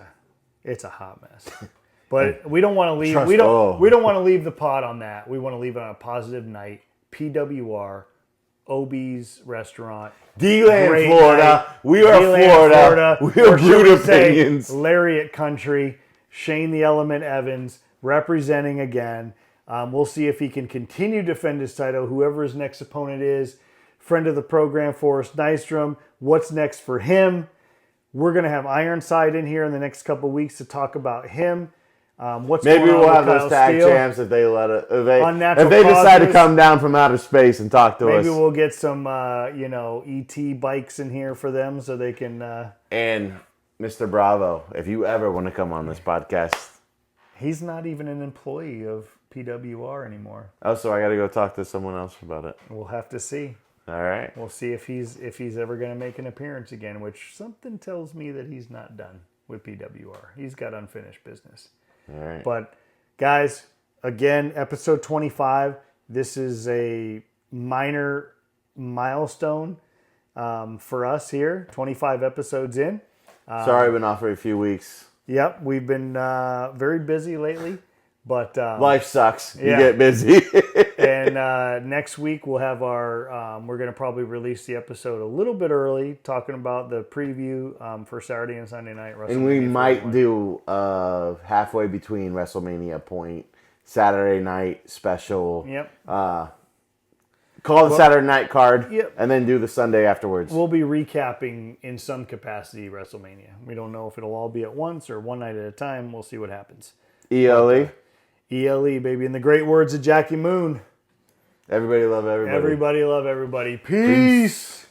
A: it's a hot mess. But we don't want to leave. We don't want to leave the pod on that. We want to leave it on a positive night. PWR, Obie's Restaurant,
B: D-Land, Florida.
A: Night.
B: We are Florida. We are Brute Opinions.
A: Lariat Country. Shane the Element Evans representing again. We'll see if he can continue to defend his title, whoever his next opponent is. Friend of the program, Forrest Nystrom. What's next for him? We're going to have Ironside in here in the next couple of weeks to talk about him.
B: Maybe we'll have those tag champs if they let it. If they decide to come down from outer space and talk to us.
A: Maybe we'll get some, ET bikes in here for them so they can.
B: And Mr. Bravo, if you ever want to come on this podcast.
A: He's not even an employee of PWR anymore.
B: Oh, so I got to go talk to someone else about it.
A: We'll have to see.
B: All right.
A: We'll see if he's ever going to make an appearance again, which something tells me that he's not done with PWR. He's got unfinished business.
B: All right.
A: But, guys, again, episode 25. This is a minor milestone for us here. 25 episodes in.
B: Sorry, I've been off for a few weeks.
A: Yep, we've been very busy lately. But
B: Life sucks. You
A: yeah.
B: get busy.
A: and next week we'll have our. We're going to probably release the episode a little bit early, talking about the preview for Saturday and Sunday night WrestleMania.
B: And we might
A: 41.
B: do halfway between WrestleMania point Saturday night special.
A: Yep.
B: Call the Saturday night card.
A: Yep.
B: And then do the Sunday afterwards.
A: We'll be recapping in some capacity WrestleMania. We don't know if it'll all be at once or one night at a time. We'll see what happens.
B: ELE.
A: ELE, baby. In the great words of Jackie Moon.
B: Everybody love everybody.
A: Everybody love everybody. Peace.